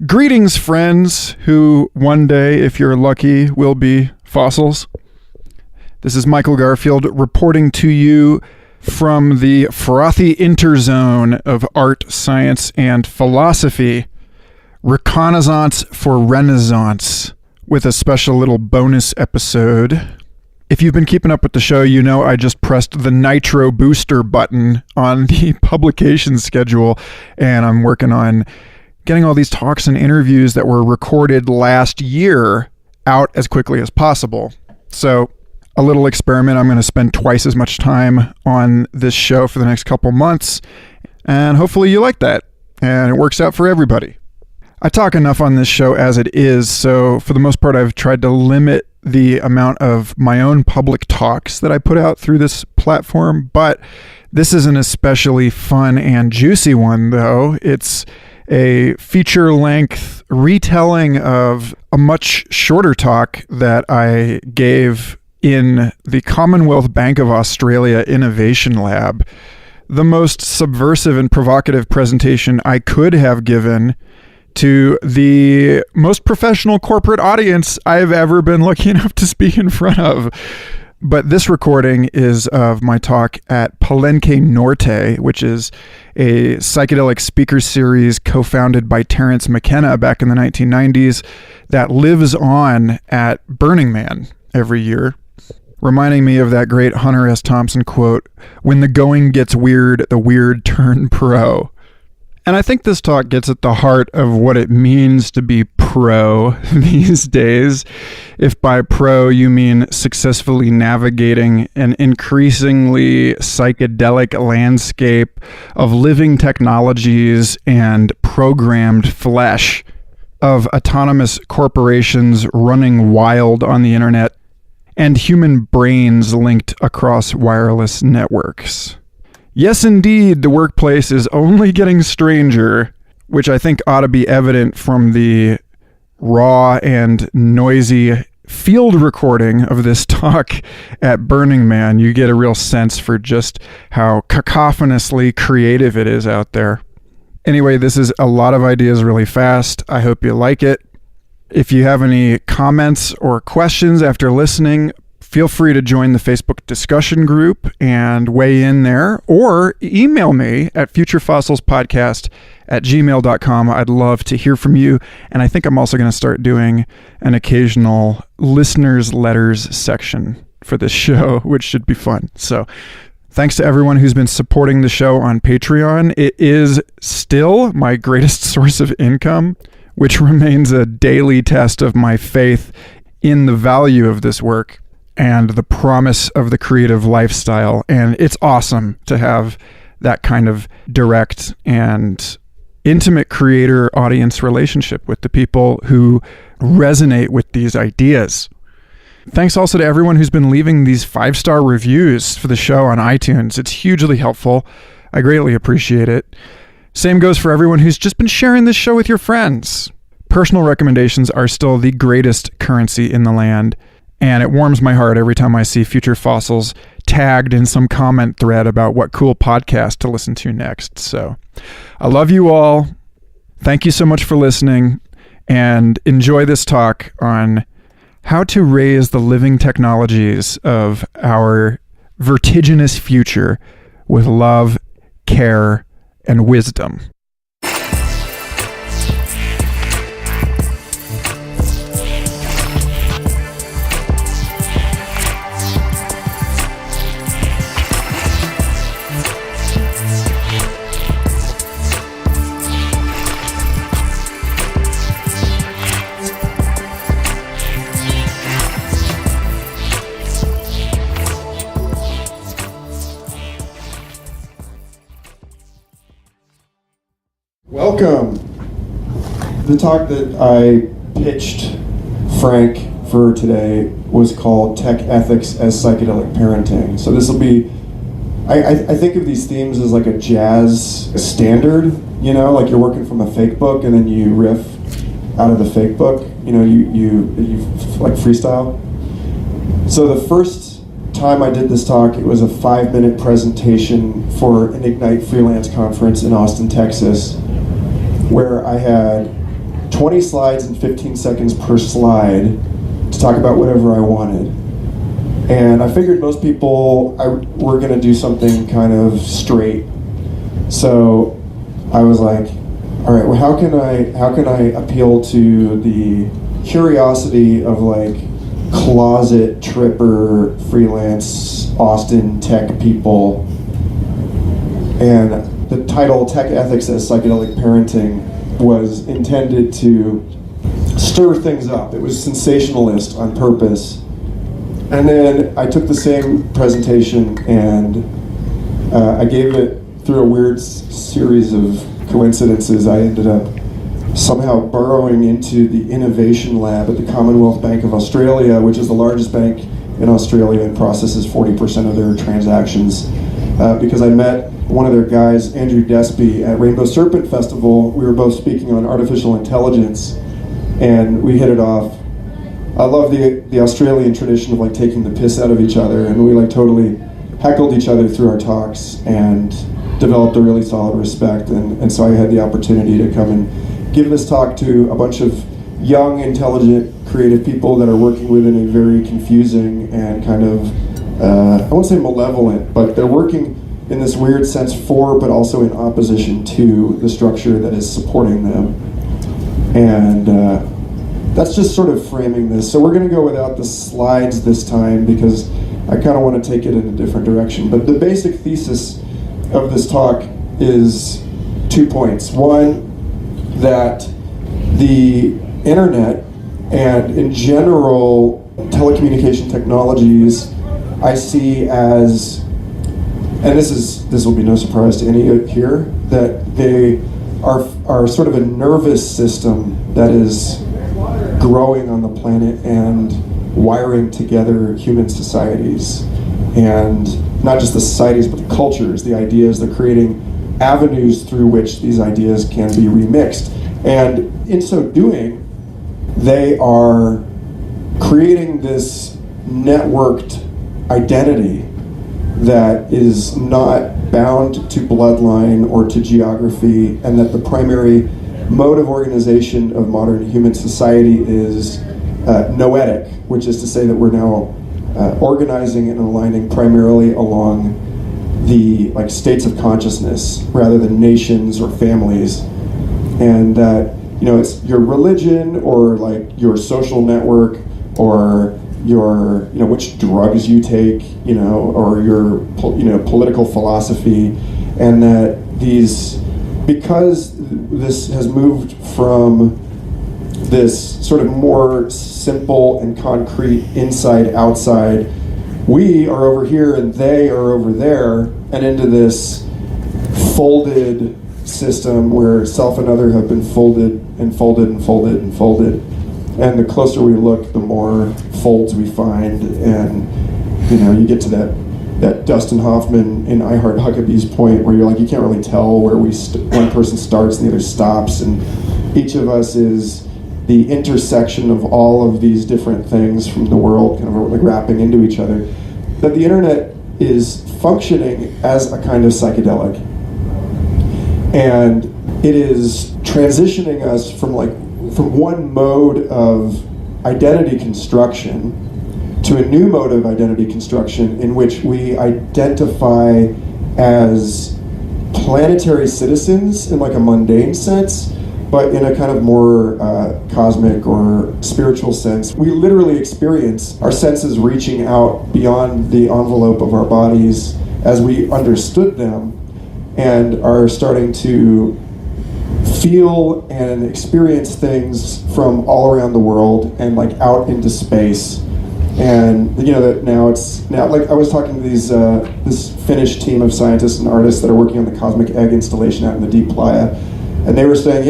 Greetings, friends, who one day, if you're lucky, will be fossils. This is Michael Garfield reporting to you from the frothy interzone of art, science, and philosophy. Reconnaissance for Renaissance, with a special little bonus episode. If you've been keeping up with the show, you know I just pressed the Nitro Booster button on the publication schedule, and I'm working on getting all these talks and interviews that were recorded last year out as quickly as possible. So, a little experiment. I'm going to spend twice as much time on this show for the next couple months, and hopefully you like that, and it works out for everybody. I talk enough on this show as it is, so for the most part I've tried to limit the amount of my own public talks that I put out through this platform, but this is an especially fun and juicy one, though. It's a feature-length retelling of a much shorter talk that I gave in the Commonwealth Bank of Australia Innovation Lab. The most subversive and provocative presentation I could have given to the most professional corporate audience I've ever been lucky enough to speak in front of. But this recording is of my talk at Palenque Norte, which is a psychedelic speaker series co-founded by Terence McKenna back in the 1990s that lives on at Burning Man every year, reminding me of that great Hunter S. Thompson quote, "When the going gets weird, the weird turn pro." And I think this talk gets at the heart of what it means to be pro these days. If by pro you mean successfully navigating an increasingly psychedelic landscape of living technologies and programmed flesh, of autonomous corporations running wild on the internet, and human brains linked across wireless networks. Yes, indeed, the workplace is only getting stranger, which I think ought to be evident from the raw and noisy field recording of this talk at Burning Man. You get a real sense for just how cacophonously creative it is out there. Anyway, this is a lot of ideas really fast. I hope you like it. If you have any comments or questions after listening, feel free to join the Facebook discussion group and weigh in there, or email me at futurefossilspodcast@gmail.com. I'd love to hear from you. And I think I'm also going to start doing an occasional listeners' letters section for this show, which should be fun. So thanks to everyone who's been supporting the show on Patreon. It is still my greatest source of income, which remains a daily test of my faith in the value of this work and the promise of the creative lifestyle. And it's awesome to have that kind of direct and intimate creator-audience relationship with the people who resonate with these ideas. Thanks also to everyone who's been leaving these 5-star reviews for the show on iTunes. It's hugely helpful. I greatly appreciate it. Same goes for everyone who's just been sharing this show with your friends. Personal recommendations are still the greatest currency in the land, and it warms my heart every time I see Future Fossils tagged in some comment thread about what cool podcast to listen to next. So I love you all. Thank you so much for listening, and enjoy this talk on how to raise the living technologies of our vertiginous future with love, care, and wisdom. Welcome. The talk that I pitched Frank for today was called Tech Ethics as Psychedelic Parenting. So this will be, I think of these themes as like a jazz standard, you know, like you're working from a fake book and then you riff out of the fake book, you know, you like freestyle. So the first time I did this talk, it was a 5-minute presentation for an Ignite freelance conference in Austin, Texas, where I had 20 slides and 15 seconds per slide to talk about whatever I wanted. And I figured most people were going to do something kind of straight. So I was like, all right, well, how can I appeal to the curiosity of like closet tripper, freelance, Austin tech people? And the title Tech Ethics as Psychedelic Parenting was intended to stir things up. It was sensationalist on purpose. And then I took the same presentation and I gave it through a weird series of coincidences. I ended up somehow burrowing into the innovation lab at the Commonwealth Bank of Australia, which is the largest bank in Australia and processes 40% of their transactions, because I met one of their guys, Andrew Despy, at Rainbow Serpent Festival. We were both speaking on artificial intelligence, and we hit it off. I love the Australian tradition of like taking the piss out of each other, and we like totally heckled each other through our talks and developed a really solid respect. And so I had the opportunity to come and give this talk to a bunch of young, intelligent, creative people that are working within a very confusing and kind of, I won't say malevolent, but they're working in this weird sense for, but also in opposition to the structure that is supporting them. And that's just sort of framing this. So we're going to go without the slides this time because I kind of want to take it in a different direction. But the basic thesis of this talk is 2 points. One, that the internet and in general telecommunication technologies I see as, and this will be no surprise to any here, that they are sort of a nervous system that is growing on the planet and wiring together human societies. And not just the societies, but the cultures, the ideas. They're creating avenues through which these ideas can be remixed. And in so doing, they are creating this networked identity that is not bound to bloodline or to geography, and that the primary mode of organization of modern human society is noetic, which is to say that we're now organizing and aligning primarily along the like states of consciousness rather than nations or families. And that, it's your religion or like your social network or your, which drugs you take, or your, political philosophy. And that because this has moved from this sort of more simple and concrete inside-outside, we are over here and they are over there, and into this folded system where self and other have been folded and folded and folded and folded. And the closer we look, the more folds we find, and you get to that Dustin Hoffman in I Heart Huckabee's point where you're like, you can't really tell where one person starts and the other stops, and each of us is the intersection of all of these different things from the world kind of like wrapping into each other. That the internet is functioning as a kind of psychedelic, and it is transitioning us from one mode of identity construction to a new mode of identity construction in which we identify as planetary citizens in like a mundane sense, but in a kind of more cosmic or spiritual sense. We literally experience our senses reaching out beyond the envelope of our bodies as we understood them, and are starting to feel and experience things from all around the world and like out into space. And that now like I was talking to this Finnish team of scientists and artists that are working on the Cosmic Egg installation out in the Deep Playa, and they were saying,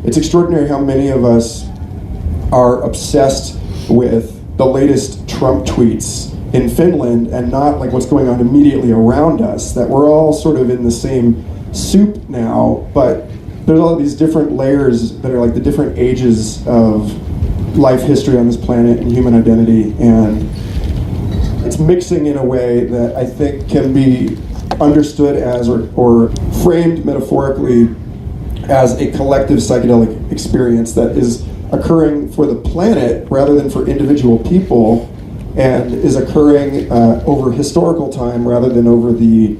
it's extraordinary how many of us are obsessed with the latest Trump tweets in Finland and not like what's going on immediately around us, that we're all sort of in the same soup now, but there's all these different layers that are like the different ages of life history on this planet and human identity, and it's mixing in a way that I think can be understood as or framed metaphorically as a collective psychedelic experience that is occurring for the planet rather than for individual people, and is occurring over historical time rather than over the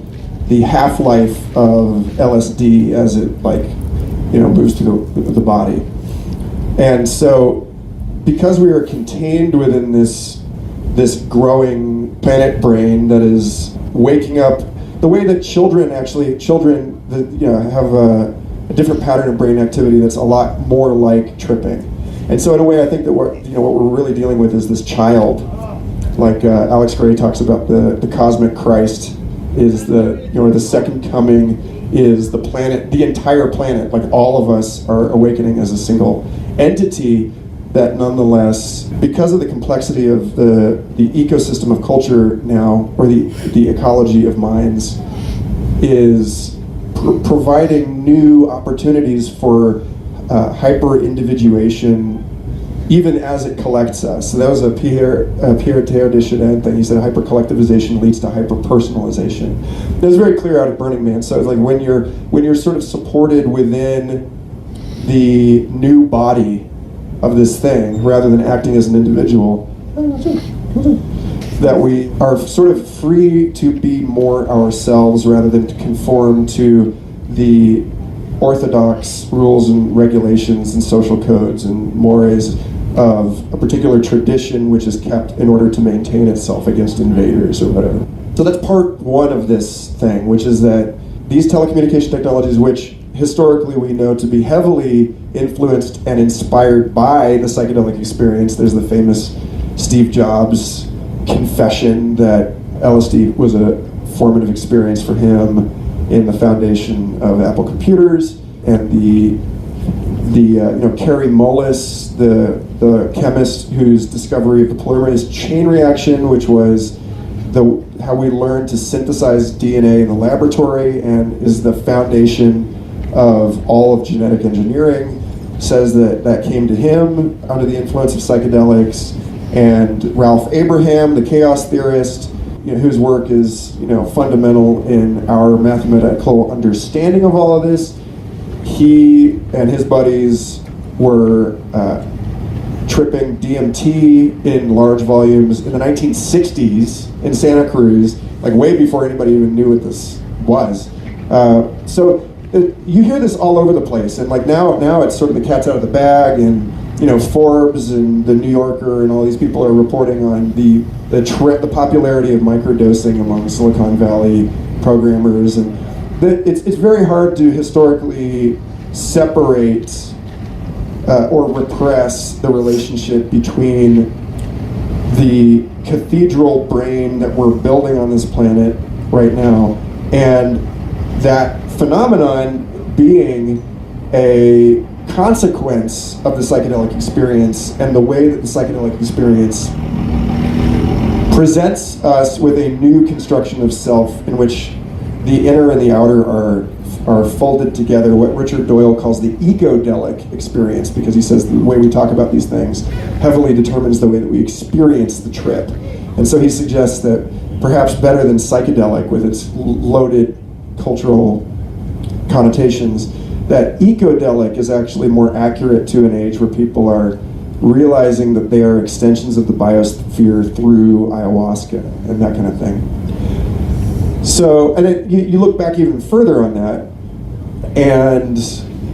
half-life of LSD as it moves through the body. And so, because we are contained within this growing planet brain that is waking up, the way that children have a different pattern of brain activity that's a lot more like tripping. And so in a way, I think that what we're really dealing with is this child. Like Alex Gray talks about the cosmic Christ is the second coming is the planet, the entire planet, like all of us are awakening as a single entity that nonetheless, because of the complexity of the ecosystem of culture now, or the ecology of minds, is providing new opportunities for hyper-individuation even as it collects us. So that was a Pierre Teilhard de Chardin thing. He said hyper-collectivization leads to hyper-personalization. That was very clear out of Burning Man. So it's like when you're sort of supported within the new body of this thing, rather than acting as an individual, that we are sort of free to be more ourselves rather than to conform to the orthodox rules and regulations and social codes and mores of a particular tradition which is kept in order to maintain itself against invaders or whatever. So that's part one of this thing, which is that these telecommunication technologies, which historically we know to be heavily influenced and inspired by the psychedelic experience. There's the famous Steve Jobs confession that LSD was a formative experience for him in the foundation of Apple computers, and the Kary Mullis, the chemist whose discovery of the polymerase chain reaction, which was how we learned to synthesize DNA in the laboratory and is the foundation of all of genetic engineering, says that came to him under the influence of psychedelics. And Ralph Abraham, the chaos theorist, whose work is fundamental in our mathematical understanding of all of this, he and his buddies were tripping DMT in large volumes in the 1960s in Santa Cruz, like way before anybody even knew what this was. So you hear this all over the place, and like now it's sort of the cat's out of the bag, and Forbes and the New Yorker and all these people are reporting on the popularity of microdosing among Silicon Valley programmers, and it's very hard to historically separate or repress the relationship between the cathedral brain that we're building on this planet right now and that phenomenon being a consequence of the psychedelic experience and the way that the psychedelic experience presents us with a new construction of self in which the inner and the outer are folded together, what Richard Doyle calls the ecodelic experience, because he says the way we talk about these things heavily determines the way that we experience the trip. And so he suggests that perhaps better than psychedelic with its loaded cultural connotations, that ecodelic is actually more accurate to an age where people are realizing that they are extensions of the biosphere through ayahuasca and that kind of thing. So, and you look back even further on that, and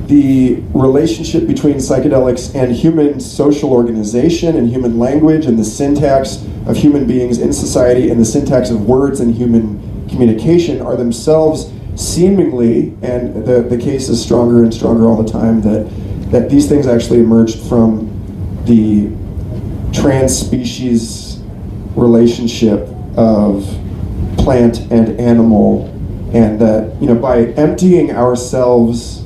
the relationship between psychedelics and human social organization and human language and the syntax of human beings in society and the syntax of words in human communication are themselves seemingly, and the case is stronger and stronger all the time, that these things actually emerged from the trans-species relationship of plant and animal, and that by emptying ourselves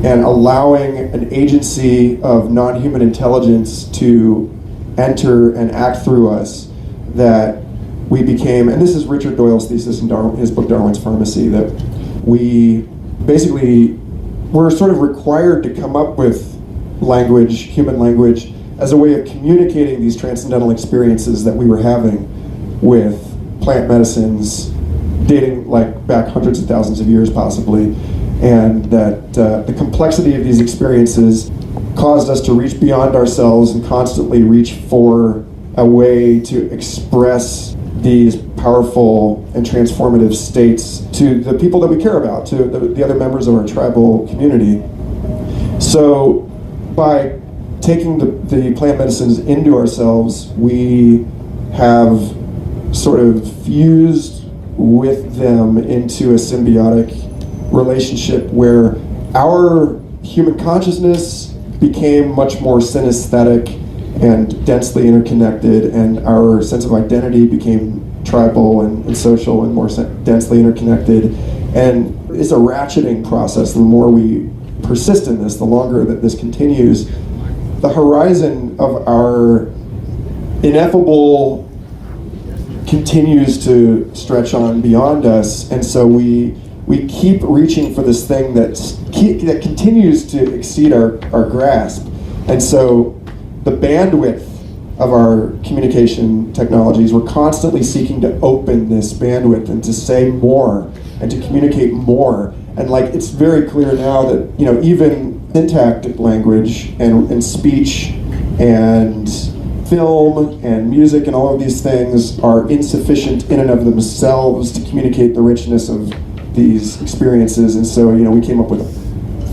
and allowing an agency of non-human intelligence to enter and act through us, that we became, and this is Richard Doyle's thesis in his book Darwin's Pharmacy, that we basically were sort of required to come up with language, human language, as a way of communicating these transcendental experiences that we were having with plant medicines dating like back hundreds of thousands of years possibly, and that the complexity of these experiences caused us to reach beyond ourselves and constantly reach for a way to express these powerful and transformative states to the people that we care about, to the other members of our tribal community. So by taking the plant medicines into ourselves, we have sort of fused with them into a symbiotic relationship where our human consciousness became much more synesthetic and densely interconnected, and our sense of identity became tribal and social and more densely interconnected. And it's a ratcheting process. The more we persist in this, the longer that this continues, the horizon of our ineffable continues to stretch on beyond us, and so we keep reaching for this thing that continues to exceed our grasp. And so the bandwidth of our communication technologies, we're constantly seeking to open this bandwidth and to say more and to communicate more. And like, it's very clear now that, you know, even syntactic language and speech and film and music and all of these things are insufficient in and of themselves to communicate the richness of these experiences. And so, you know, we came up with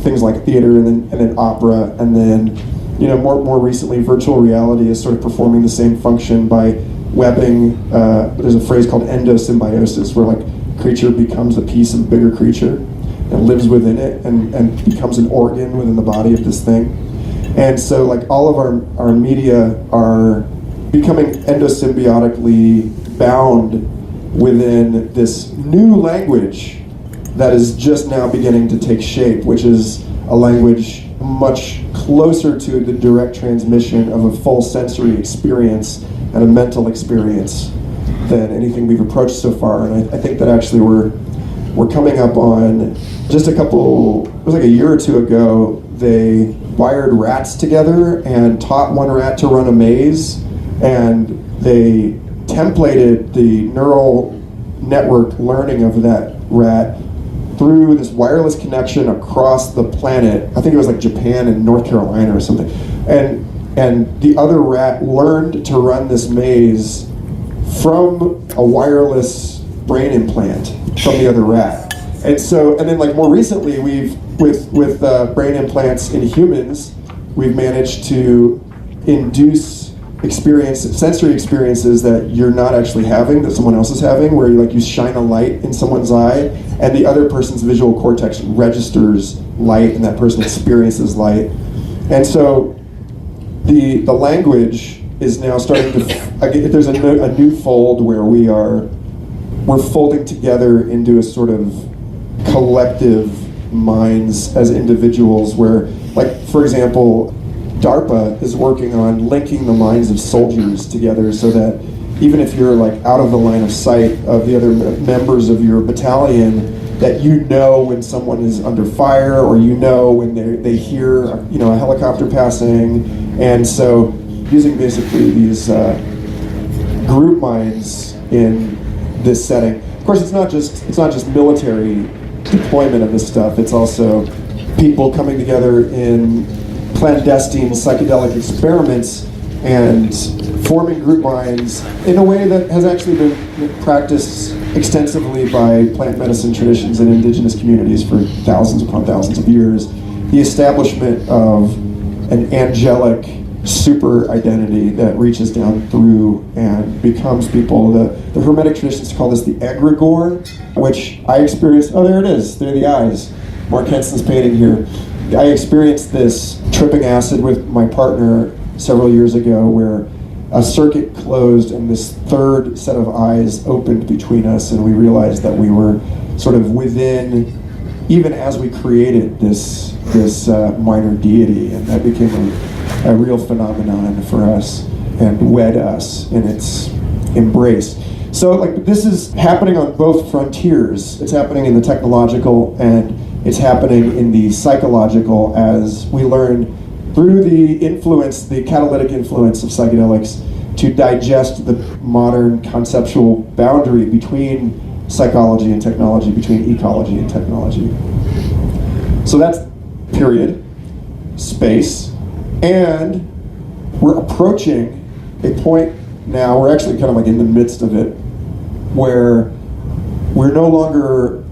things like theater and then opera, and then, you know, more recently, virtual reality is sort of performing the same function by webbing. There's a phrase called endosymbiosis, where like creature becomes a piece of a bigger creature and lives within it and becomes an organ within the body of this thing. And so like all of our media are becoming endosymbiotically bound within this new language that is just now beginning to take shape, which is a language much closer to the direct transmission of a full sensory experience and a mental experience than anything we've approached so far. And I think that actually we're coming up on just it was like a year or two ago, they wired rats together and taught one rat to run a maze, and they templated the neural network learning of that rat through this wireless connection across the planet. I think it was like Japan and North Carolina or something. And the other rat learned to run this maze from a wireless brain implant from the other rat. And then like more recently, with brain implants in humans, we've managed to induce sensory experiences that you're not actually having, that someone else is having, where you shine a light in someone's eye, and the other person's visual cortex registers light, and that person experiences light. And so the language is now starting to, there's a new fold where we're folding together into a sort of collective minds as individuals, where, like, for example, DARPA is working on linking the minds of soldiers together so that even if you're like out of the line of sight of the other members of your battalion, that you know when someone is under fire, or you know when they hear a helicopter passing. And so using basically these group minds in this setting. Of course, it's not just military deployment of this stuff. It's also people coming together in clandestine psychedelic experiments and forming group minds in a way that has actually been practiced extensively by plant medicine traditions in indigenous communities for thousands upon thousands of years. The establishment of an angelic super identity that reaches down through and becomes people. The Hermetic traditions call this the egregore, which I experienced. Oh, there it is. There are the eyes. Mark Henson's painting here. I experienced this tripping acid with my partner several years ago, where a circuit closed and this third set of eyes opened between us, and we realized that we were sort of within, even as we created this minor deity, and that became a real phenomenon for us and wed us in its embrace. So like, this is happening on both frontiers. It's happening in the technological, and it's happening in the psychological, as we learn through the catalytic influence of psychedelics to digest the modern conceptual boundary between psychology and technology, between ecology and technology. So that's period, space, and we're approaching a point now, we're actually kind of like in the midst of it, where we're no longer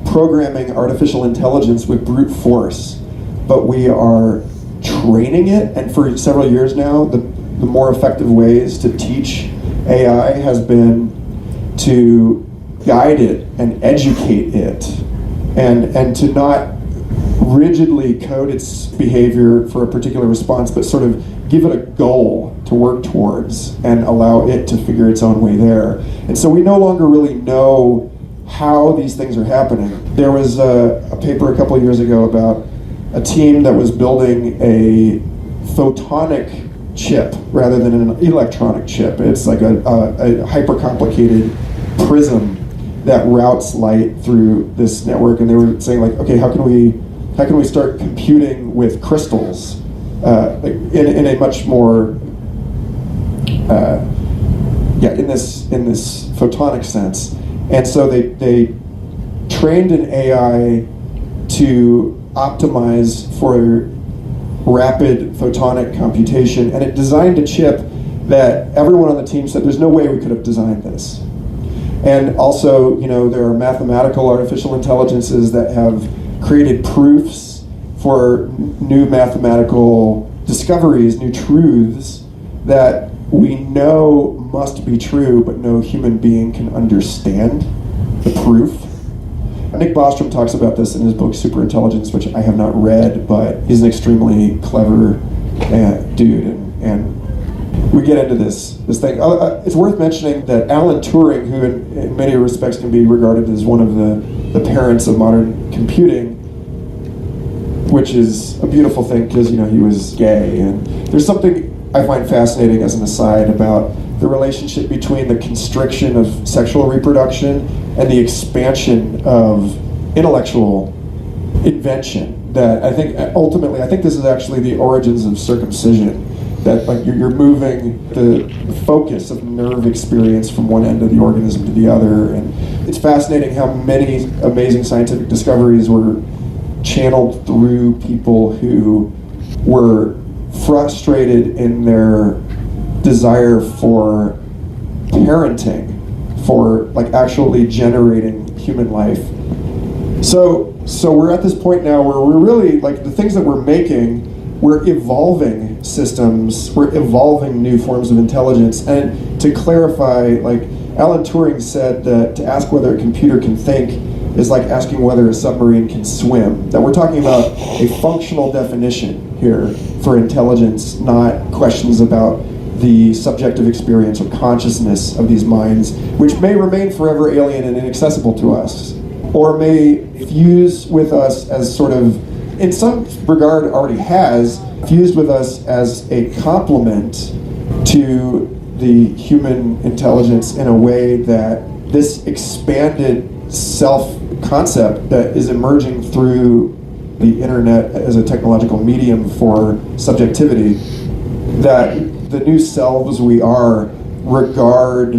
programming artificial intelligence with brute force, but we are training it, and for several years now, the more effective ways to teach AI has been to guide it and educate it, and to not rigidly code its behavior for a particular response, but sort of give it a goal to work towards and allow it to figure its own way there. And so we no longer really know how these things are happening. There was a paper a couple of years ago about a team that was building a photonic chip rather than an electronic chip. It's like a hyper-complicated prism that routes light through this network, and they were saying, like, okay, how can we start computing with crystals in a much more in this photonic sense. And so they trained an AI to optimize for rapid photonic computation, and it designed a chip that everyone on the team said there's no way we could have designed this. And also, there are mathematical artificial intelligences that have created proofs for new mathematical discoveries, new truths that we know must be true, but no human being can understand the proof. Nick Bostrom talks about this in his book Superintelligence, which I have not read, but he's an extremely clever dude, and we get into this thing. It's worth mentioning that Alan Turing, who in many respects can be regarded as one of the parents of modern computing, which is a beautiful thing because he was gay, and there's something I find fascinating as an aside about the relationship between the constriction of sexual reproduction and the expansion of intellectual invention. That I think this is actually the origins of circumcision. That like you're moving the focus of nerve experience from one end of the organism to the other, and it's fascinating how many amazing scientific discoveries were channeled through people who were frustrated in their desire for parenting, for like actually generating human life. So we're at this point now where we're really like the things that we're making, we're evolving systems, we're evolving new forms of intelligence. And to clarify, like Alan Turing said that to ask whether a computer can think is like asking whether a submarine can swim. That we're talking about a functional definition here for intelligence, not questions about the subjective experience or consciousness of these minds, which may remain forever alien and inaccessible to us, or may fuse with us as sort of, in some regard already has, fused with us as a complement to the human intelligence in a way that this expanded self-concept that is emerging through the internet as a technological medium for subjectivity, that the new selves we are regard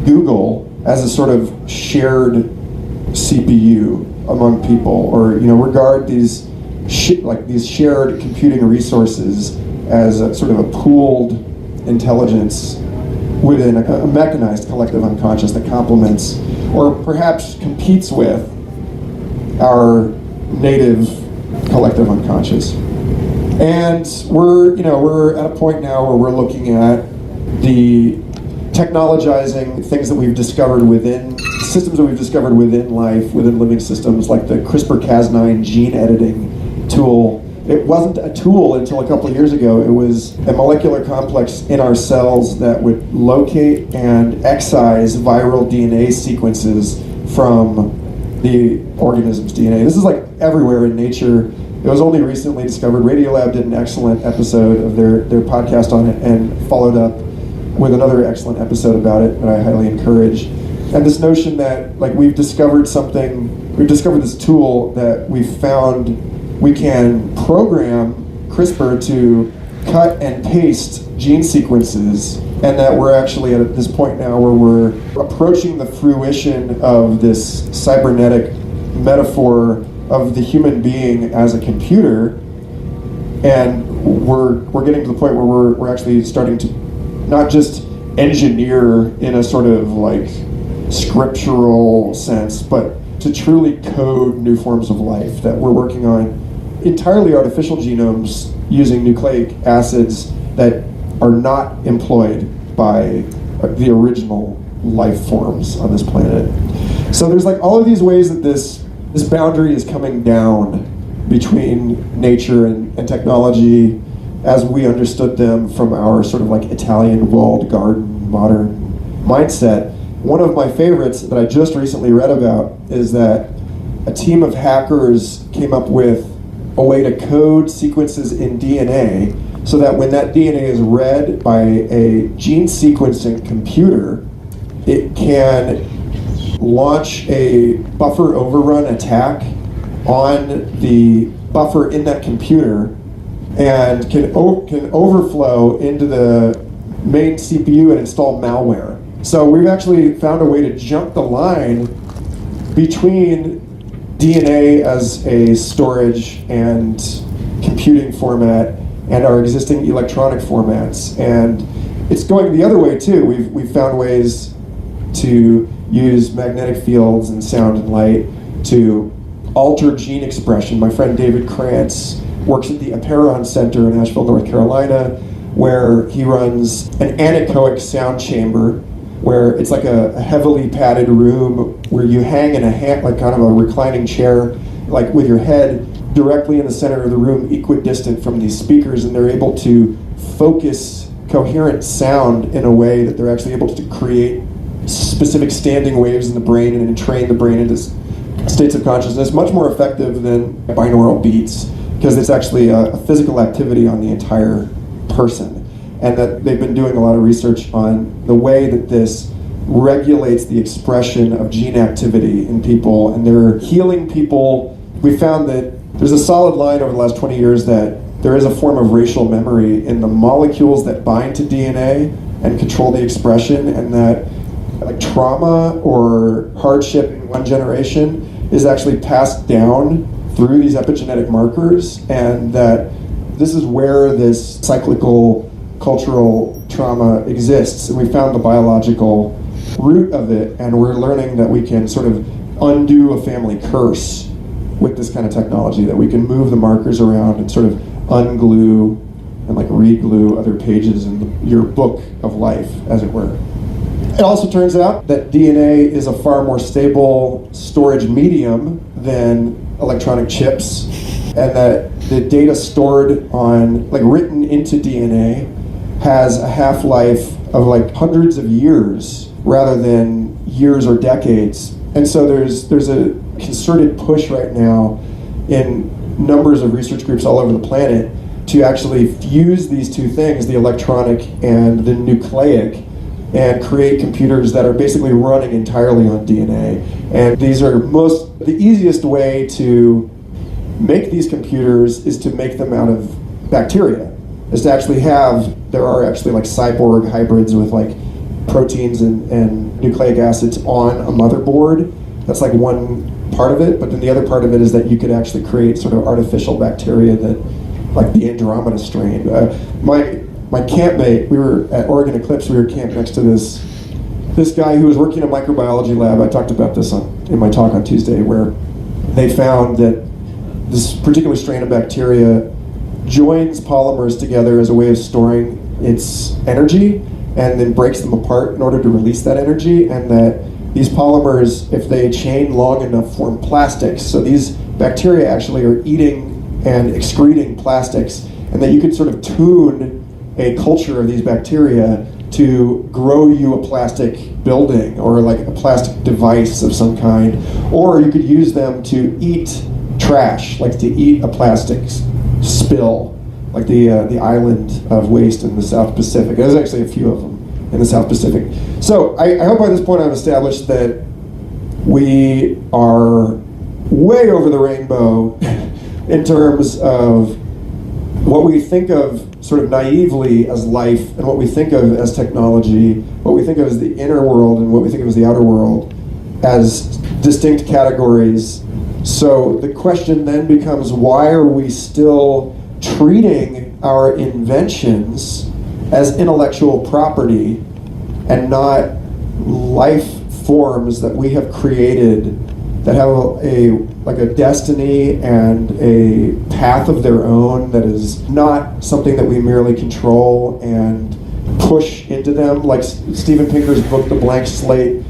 Google as a sort of shared CPU among people, or regard these shared computing resources as a sort of a pooled intelligence within a mechanized collective unconscious that complements or perhaps competes with our native collective unconscious. And we're at a point now where we're looking at the technologizing things that we've discovered within systems that we've discovered within life, within living systems, like the CRISPR-Cas9 gene editing tool. It wasn't a tool until a couple of years ago. It was a molecular complex in our cells that would locate and excise viral DNA sequences from the organism's DNA. This is like everywhere in nature. It was only recently discovered. Radiolab did an excellent episode of their podcast on it and followed up with another excellent episode about it that I highly encourage. And this notion that like we've discovered this tool that we've found we can program CRISPR to cut and paste gene sequences, and that we're actually at this point now where we're approaching the fruition of this cybernetic metaphor of the human being as a computer, and we're getting to the point where we're actually starting to not just engineer in a sort of like scriptural sense, but to truly code new forms of life, that we're working on entirely artificial genomes using nucleic acids that are not employed by the original life forms on this planet. So there's like all of these ways that this boundary is coming down between nature and technology as we understood them from our sort of like Italian walled garden modern mindset. One of my favorites that I just recently read about is that a team of hackers came up with a way to code sequences in DNA so that when that DNA is read by a gene sequencing computer, it can launch a buffer overrun attack on the buffer in that computer and can overflow into the main CPU and install malware. So we've actually found a way to jump the line between DNA as a storage and computing format and our existing electronic formats. And it's going the other way too. We've found ways to use magnetic fields and sound and light to alter gene expression. My friend David Krantz works at the Aperon Center in Asheville, North Carolina, where he runs an anechoic sound chamber, where it's like a heavily padded room where you hang in like kind of a reclining chair, like with your head directly in the center of the room, equidistant from these speakers, and they're able to focus coherent sound in a way that they're actually able to create specific standing waves in the brain and train the brain into states of consciousness, much more effective than binaural beats, because it's actually a physical activity on the entire person. And that they've been doing a lot of research on the way that this regulates the expression of gene activity in people, and they're healing people. We found that there's a solid line over the last 20 years that there is a form of racial memory in the molecules that bind to DNA and control the expression, and that like trauma or hardship in one generation is actually passed down through these epigenetic markers, and that this is where this cyclical cultural trauma exists. And we found the biological root of it, and we're learning that we can sort of undo a family curse with this kind of technology, that we can move the markers around and sort of unglue and like re-glue other pages in your book of life, as it were. It also turns out that DNA is a far more stable storage medium than electronic chips, and that the data stored on, like written into DNA, has a half-life of like hundreds of years rather than years or decades. And so there's a concerted push right now in numbers of research groups all over the planet to actually fuse these two things, the electronic and the nucleic, and create computers that are basically running entirely on DNA. And these are the easiest way to make these computers is to make them out of bacteria, is to actually there are actually like cyborg hybrids with like proteins and nucleic acids on a motherboard. That's like one part of it, but then the other part of it is that you could actually create sort of artificial bacteria that, like the Andromeda strain. My campmate, we were at Oregon Eclipse, we were camped next to this guy who was working in a microbiology lab. I talked about this in my talk on Tuesday, where they found that this particular strain of bacteria joins polymers together as a way of storing its energy and then breaks them apart in order to release that energy, and that these polymers, if they chain long enough, form plastics. So these bacteria actually are eating and excreting plastics, and that you could sort of tune a culture of these bacteria to grow you a plastic building or like a plastic device of some kind, or you could use them to eat trash, like to eat a plastic spill, like the island of waste in the South Pacific. There's actually a few of them in the South Pacific. So I hope by this point I've established that we are way over the rainbow in terms of what we think of sort of naively as life, and what we think of as technology, what we think of as the inner world and what we think of as the outer world, as distinct categories So the question then becomes, why are we still treating our inventions as intellectual property and not life forms that we have created that have a destiny and a path of their own that is not something that we merely control and push into them? Like Steven Pinker's book, The Blank Slate,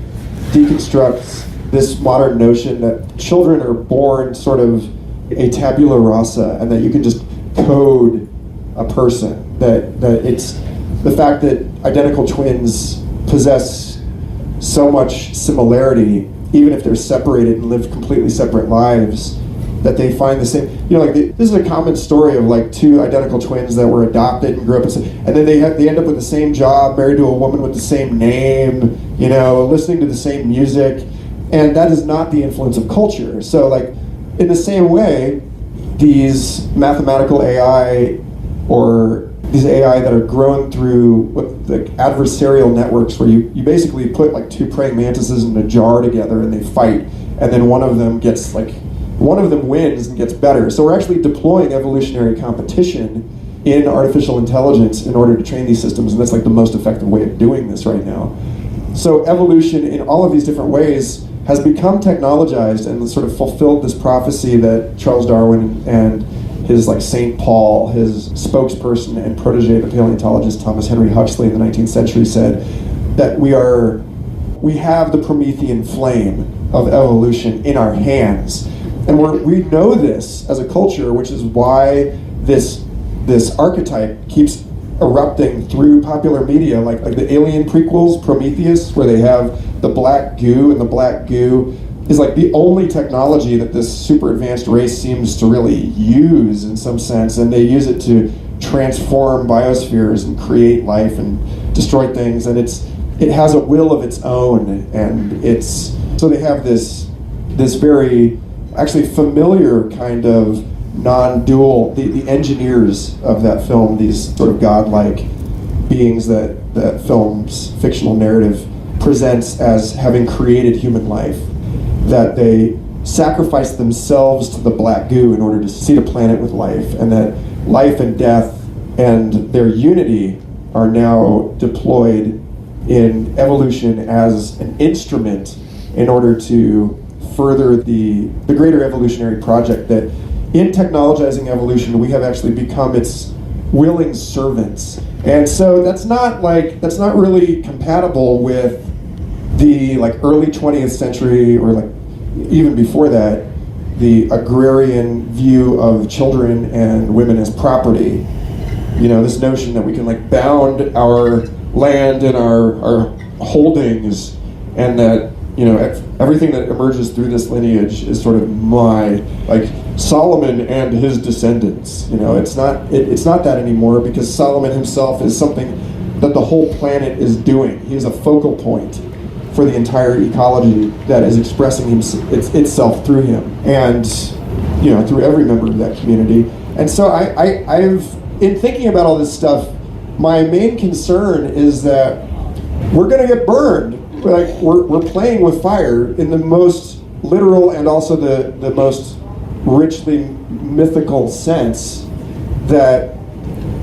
deconstructs this modern notion that children are born sort of a tabula rasa, and that you can just code a person. That it's the fact that identical twins possess so much similarity, even if they're separated and live completely separate lives, that they find the same. This is a common story of like two identical twins that were adopted and grew up, and then they end up with the same job, married to a woman with the same name, listening to the same music, and that is not the influence of culture. So, like, in the same way, these mathematical AI or these AI that are grown through the adversarial networks, where you basically put like two praying mantises in a jar together and they fight, and then one of them wins and gets better. So we're actually deploying evolutionary competition in artificial intelligence in order to train these systems, and that's like the most effective way of doing this right now. So evolution in all of these different ways has become technologized and sort of fulfilled this prophecy that Charles Darwin and his St. Paul, his spokesperson and protege, the paleontologist Thomas Henry Huxley in the 19th century, said that we have the Promethean flame of evolution in our hands. And we know this as a culture, which is why this archetype keeps erupting through popular media, like the Alien prequels, Prometheus, where they have the black goo, and the black goo is like the only technology that this super advanced race seems to really use in some sense, and they use it to transform biospheres and create life and destroy things, and it has a will of its own, and so they have this very actually familiar kind of non-dual, the engineers of that film, these sort of godlike beings that film's fictional narrative presents as having created human life, that they sacrifice themselves to the black goo in order to seed a planet with life, and that life and death and their unity are now deployed in evolution as an instrument in order to further the greater evolutionary project, that in technologizing evolution we have actually become its willing servants. And so that's not really compatible with the early 20th century, or even before that, the agrarian view of children and women as property. This notion that we can bound our land and our holdings, and that everything that emerges through this lineage is sort of my, Solomon and his descendants. It's not that anymore, because Solomon himself is something that the whole planet is doing. He is a focal point for the entire ecology that is expressing itself through him, and through every member of that community. And so I've in thinking about all this stuff, my main concern is that we're going to get burned. We're playing with fire in the most literal and also the most richly mythical sense, that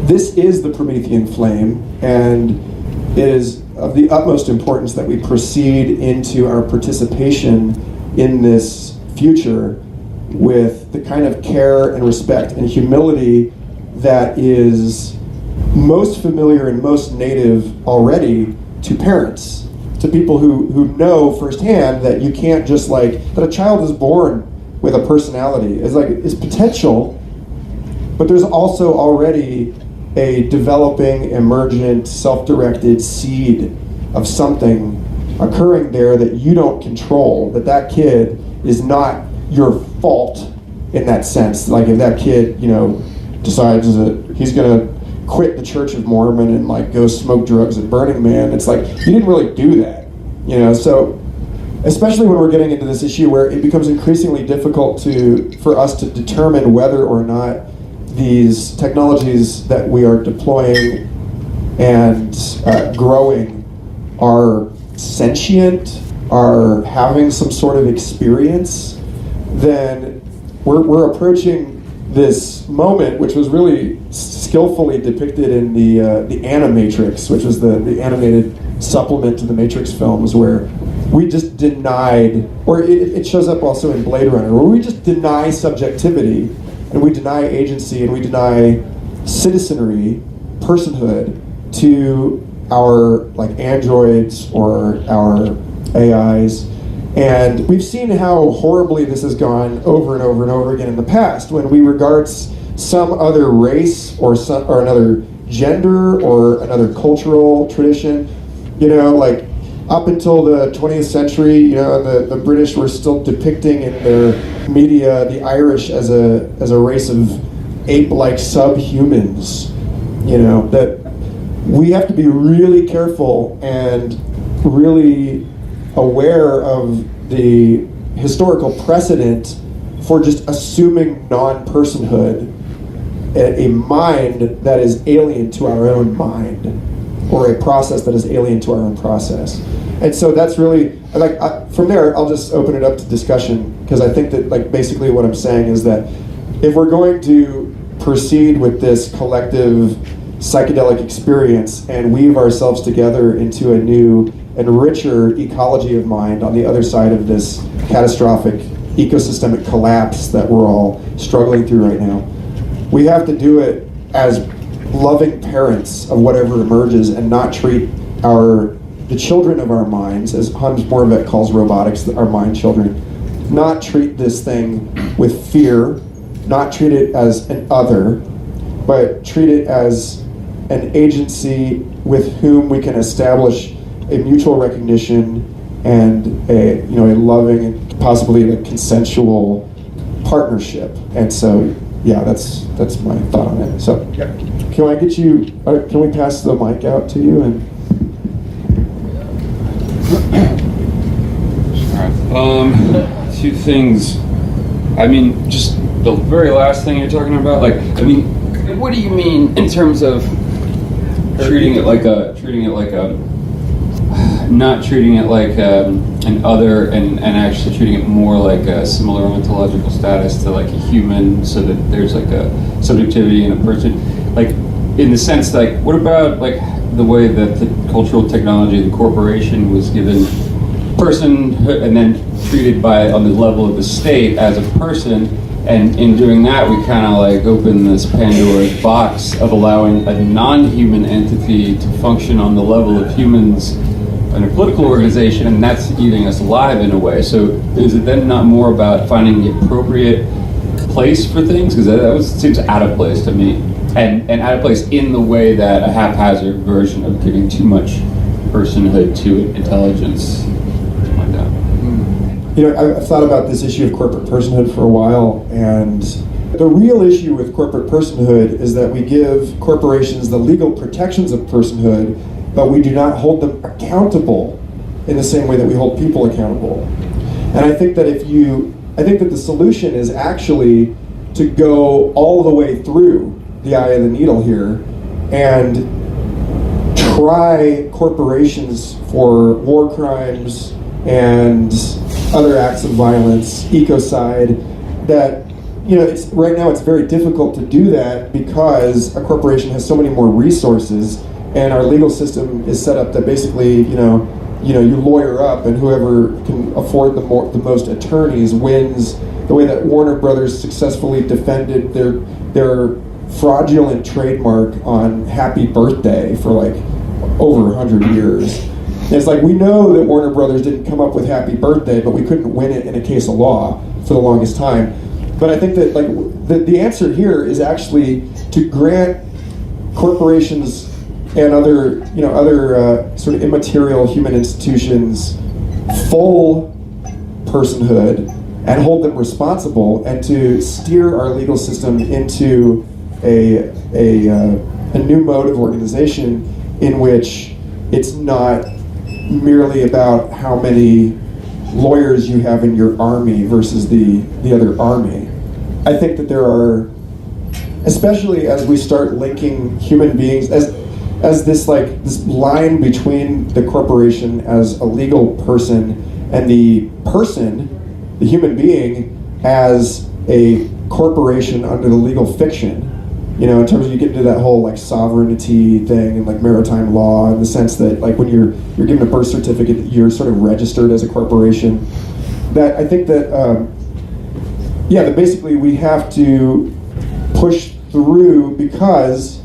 this is the Promethean flame, and it is of the utmost importance that we proceed into our participation in this future with the kind of care and respect and humility that is most familiar and most native already to parents, to people who know firsthand that you can't just that a child is born with a personality, is potential, but there's also already a developing, emergent, self-directed seed of something occurring there that you don't control, that kid is not your fault in that sense. If that kid, decides that he's going to quit the Church of Mormon and go smoke drugs at Burning Man, it's you didn't really do that. So especially when we're getting into this issue where it becomes increasingly difficult for us to determine whether or not these technologies that we are deploying and growing are sentient, are having some sort of experience, then we're approaching this moment, which was really skillfully depicted in the Animatrix, which was the animated supplement to the Matrix films, where we just denied, or it shows up also in Blade Runner, where we just deny subjectivity, and we deny agency, and we deny citizenry, personhood, to our like androids or our AIs. And we've seen how horribly this has gone over and over and over again in the past, when we regard some other race or another gender or another cultural tradition, like up until the 20th century, the British were still depicting in their media the Irish as a race of ape-like subhumans, that we have to be really careful and really aware of the historical precedent for just assuming non-personhood, a mind that is alien to our own mind, or a process that is alien to our own process. And so that's really, from there, I'll just open it up to discussion, because I think that basically what I'm saying is that if we're going to proceed with this collective psychedelic experience and weave ourselves together into a new and richer ecology of mind on the other side of this catastrophic ecosystemic collapse that we're all struggling through right now, we have to do it as loving parents of whatever emerges, and not treat the children of our minds, as Hans Moravec calls robotics, our mind children, not treat this thing with fear, not treat it as an other, but treat it as an agency with whom we can establish a mutual recognition and a loving and possibly a consensual partnership. And so, yeah, that's my thought on it. So, can I get you? Can we pass the mic out to you? And two things. I mean, just the very last thing you're talking about. What do you mean in terms of treating it like not treating it like an other, and actually treating it more like a similar ontological status to like a human, so that there's like a subjectivity in a person, in the sense what about the way that the cultural technology, the corporation, was given personhood and then treated on the level of the state as a person, and in doing that we kind of open this Pandora's box of allowing a non-human entity to function on the level of humans in a political organization, and that's eating us alive in a way. So is it then not more about finding the appropriate place for things? Because that seems out of place to me, and out of place in the way that a haphazard version of giving too much personhood to intelligence like that. I've thought about this issue of corporate personhood for a while, and the real issue with corporate personhood is that we give corporations the legal protections of personhood, but we do not hold them accountable in the same way that we hold people accountable. And I think that the solution is actually to go all the way through the eye of the needle here and try corporations for war crimes and other acts of violence, ecocide, that right now it's very difficult to do that because a corporation has so many more resources, and our legal system is set up that basically, you lawyer up, and whoever can afford the most attorneys wins. The way that Warner Brothers successfully defended their fraudulent trademark on Happy Birthday for over 100 years. And it's we know that Warner Brothers didn't come up with Happy Birthday, but we couldn't win it in a case of law for the longest time. But I think that the answer here is actually to grant corporations and other sort of immaterial human institutions full personhood and hold them responsible, and to steer our legal system into a new mode of organization in which it's not merely about how many lawyers you have in your army versus the other army. I think that there are, especially as we start linking human beings as this line between the corporation as a legal person and the person, the human being, as a corporation under the legal fiction. You know, in terms of you get into that whole like sovereignty thing and like maritime law, in the sense that like when you're given a birth certificate, you're sort of registered as a corporation. That I think that that basically we have to push through, because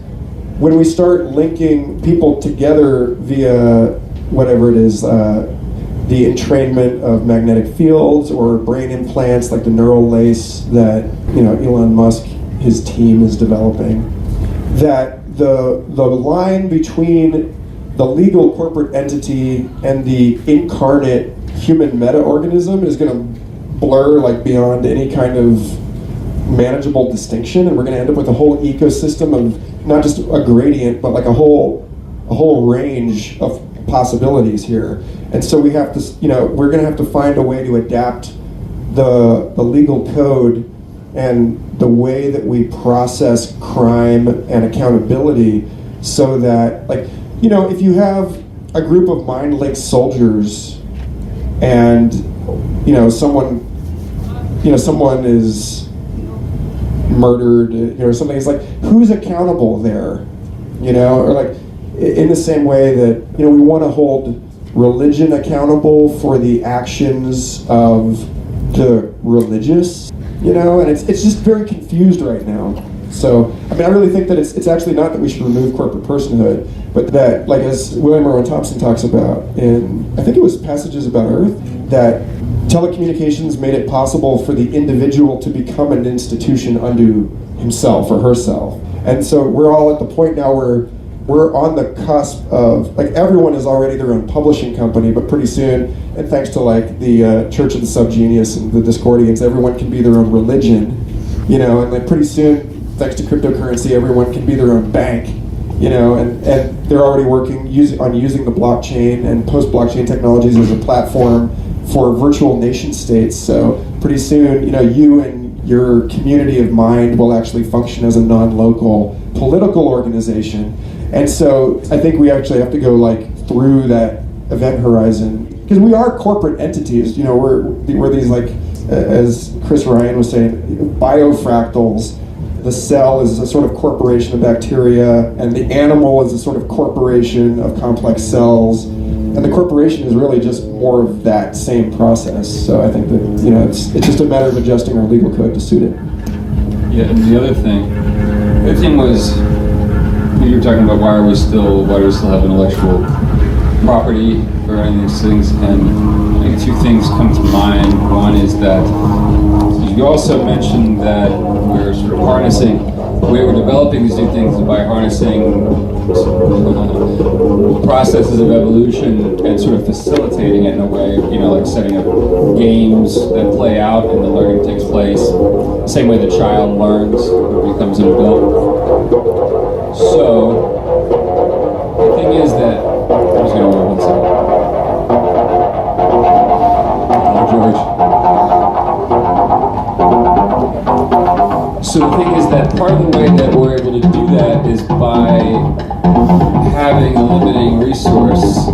when we start linking people together via whatever it is, the entrainment of magnetic fields or brain implants like the neural lace that Elon Musk, his team is developing, that the line between the legal corporate entity and the incarnate human meta-organism is going to blur like beyond any kind of manageable distinction, and we're going to end up with a whole ecosystem of not just a gradient, but like a whole range of possibilities here. And so we have to, we're going to have to find a way to adapt the legal code and the way that we process crime and accountability, so that, like, if you have a group of mind-linked soldiers and someone is murdered, or something, it's like, who's accountable there? Or like, in the same way that we want to hold religion accountable for the actions of the religious, and it's just very confused right now. So, I mean, I really think that it's actually not that we should remove corporate personhood, but that, like, as William Irwin Thompson talks about in, I think it was Passages About Earth, that telecommunications made it possible for the individual to become an institution unto himself or herself. And so we're all at the point now where we're on the cusp of, like, everyone is already their own publishing company, but pretty soon, and thanks to like the Church of the Subgenius and the Discordians, everyone can be their own religion, and like pretty soon, thanks to cryptocurrency, everyone can be their own bank, and they're already working on using the blockchain and post-blockchain technologies as a platform for virtual nation states. So pretty soon, you and your community of mind will actually function as a non-local political organization. And so I think we actually have to go like through that event horizon, because we are corporate entities. We're these, like, as Chris Ryan was saying, biofractals. The cell is a sort of corporation of bacteria, and the animal is a sort of corporation of complex cells, and the corporation is really just more of that same process. So I think that it's just a matter of adjusting our legal code to suit it. Yeah, and the other thing was, you were talking about why do we still have intellectual property or any of these things, and I think two things come to mind. One is that you also mentioned that we're sort of harnessing, the way we're developing these new things is by harnessing processes of evolution and sort of facilitating it in a way, like setting up games that play out and the learning takes place, same way the child learns or becomes an adult. So, the thing is that, I'm just going to one second. George. So the thing is that part of the way that we're able to do that is by having a limiting resource.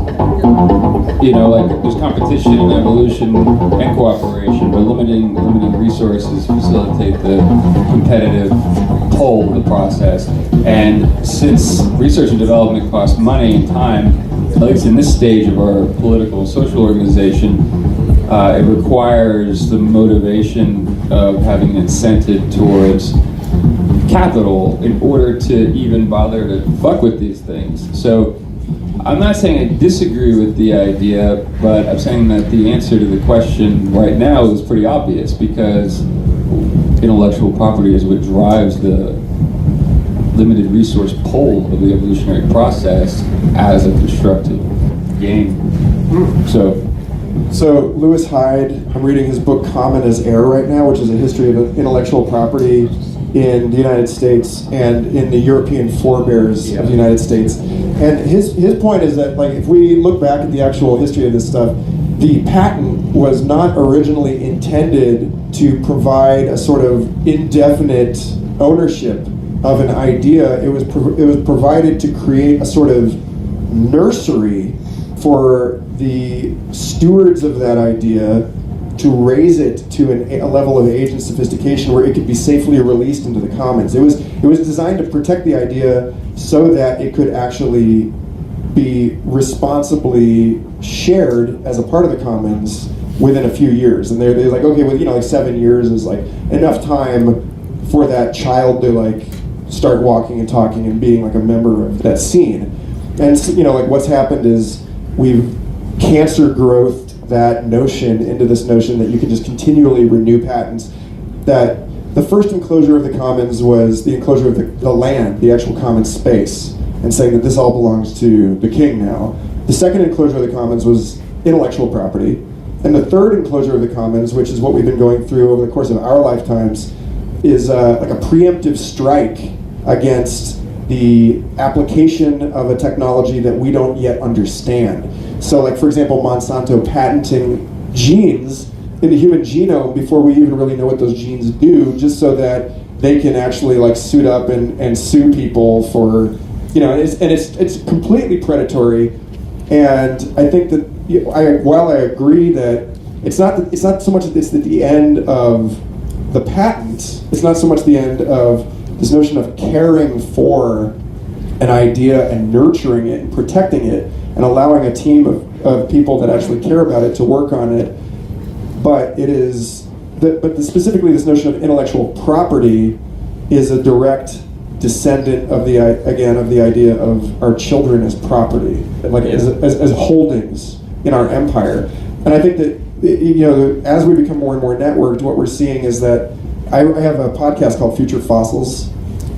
Like there's competition in evolution and cooperation, but limiting resources facilitate the competitive pull of the process. And since research and development costs money and time, at least in this stage of our political and social organization, it requires the motivation of having an incentive towards capital in order to even bother to fuck with these things. So I'm not saying I disagree with the idea, but I'm saying that the answer to the question right now is pretty obvious, because intellectual property is what drives the limited resource pull of the evolutionary process as a constructed game. So Lewis Hyde, I'm reading his book Common as Air right now, which is a history of intellectual property in the United States and in the European forebears of the United States. And his point is that, like, if we look back at the actual history of this stuff, the patent was not originally intended to provide a sort of indefinite ownership of an idea. It was provided to create a sort of nursery for the stewards of that idea to raise it to a level of age and sophistication where it could be safely released into the commons. It was designed to protect the idea so that it could actually be responsibly shared as a part of the commons within a few years. And they're like, okay, well, like 7 years is like enough time for that child to like start walking and talking and being like a member of that scene. And like what's happened is we've cancer growthed that notion into this notion that you can just continually renew patents. That the first enclosure of the commons was the enclosure of the land, the actual common space, and saying that this all belongs to the king now. The second enclosure of the commons was intellectual property. And the third enclosure of the commons, which is what we've been going through over the course of our lifetimes, is like a preemptive strike against the application of a technology that we don't yet understand. So like, for example, Monsanto patenting genes in the human genome before we even really know what those genes do, just so that they can actually like suit up and sue people for, it's completely predatory. And I think that while I agree that it's not so much that it's at the end of the patent, it's not so much the end of this notion of caring for an idea and nurturing it and protecting it and allowing a team of people that actually care about it to work on it. But it is, specifically this notion of intellectual property is a direct descendant of the idea of our children as property, like as holdings in our empire. And I think that as we become more and more networked, what we're seeing is that I have a podcast called Future Fossils,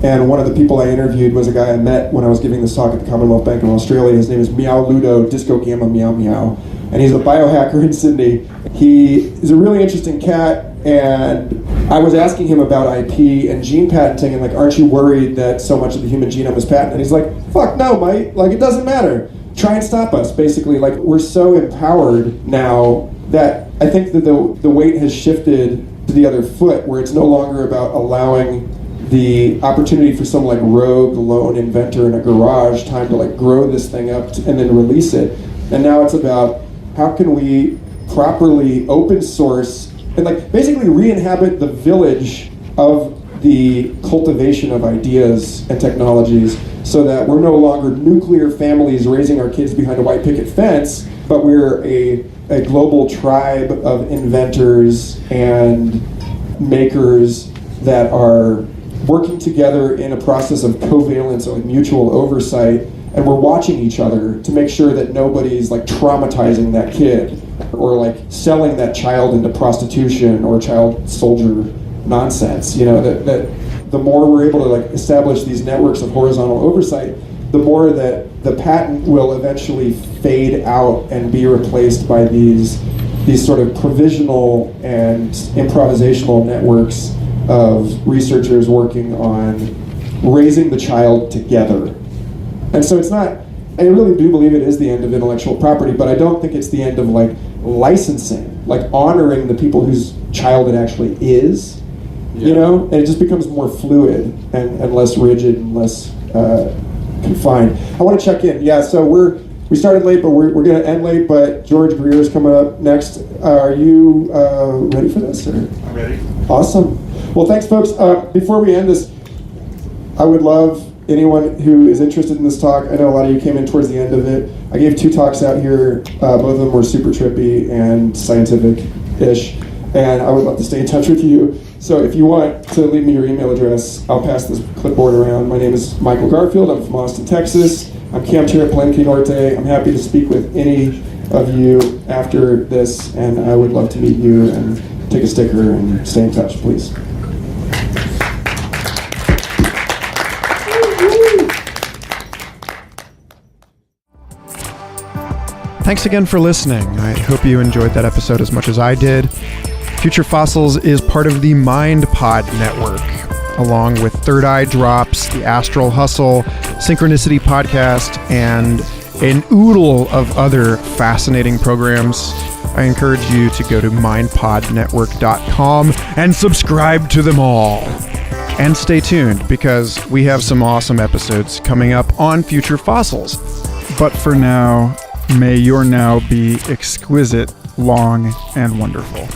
and one of the people I interviewed was a guy I met when I was giving this talk at the Commonwealth Bank of Australia. His name is Meow Ludo Disco Gamma Meow Meow, and he's a biohacker in Sydney. He is a really interesting cat, and I was asking him about IP and gene patenting, and like, aren't you worried that so much of the human genome is patented? And he's like, fuck no, mate, like it doesn't matter. Try and stop us, basically. Like, we're so empowered now that I think that the weight has shifted to the other foot, where it's no longer about allowing the opportunity for some like rogue lone inventor in a garage time to like grow this thing up and then release it. And now it's about how can we properly open source and like basically re-inhabit the village of the cultivation of ideas and technologies, so that we're no longer nuclear families raising our kids behind a white picket fence, but we're a global tribe of inventors and makers that are working together in a process of covalence or like mutual oversight, and we're watching each other to make sure that nobody's like traumatizing that kid or like selling that child into prostitution or child soldier nonsense. That the more we're able to like establish these networks of horizontal oversight, the more that the patent will eventually fade out and be replaced by these sort of provisional and improvisational networks of researchers working on raising the child together. And so it's not, I really do believe it is the end of intellectual property, but I don't think it's the end of like licensing, like honoring the people whose child it actually is, and it just becomes more fluid and less rigid and less confined. I want to check in. Yeah, so we started late, but we're going to end late, but George Greer is coming up next. Are you ready for this? Or? I'm ready. Awesome. Well, thanks, folks. Before we end this, I would love anyone who is interested in this talk. I know a lot of you came in towards the end of it. I gave 2 talks out here. Both of them were super trippy and scientific-ish, and I would love to stay in touch with you. So if you want to leave me your email address, I'll pass this clipboard around. My name is Michael Garfield. I'm from Austin, Texas. I'm camped here at Palenque Norte. I'm happy to speak with any of you after this, and I would love to meet you and take a sticker and stay in touch, please. Thanks again for listening. I hope you enjoyed that episode as much as I did. Future Fossils is part of the MindPod network, along with Third Eye Drops, the Astral Hustle, Synchronicity Podcast, and an oodle of other fascinating programs. I encourage you to go to mindpodnetwork.com and subscribe to them all. And stay tuned, because we have some awesome episodes coming up on Future Fossils. But for now, may your now be exquisite, long, and wonderful.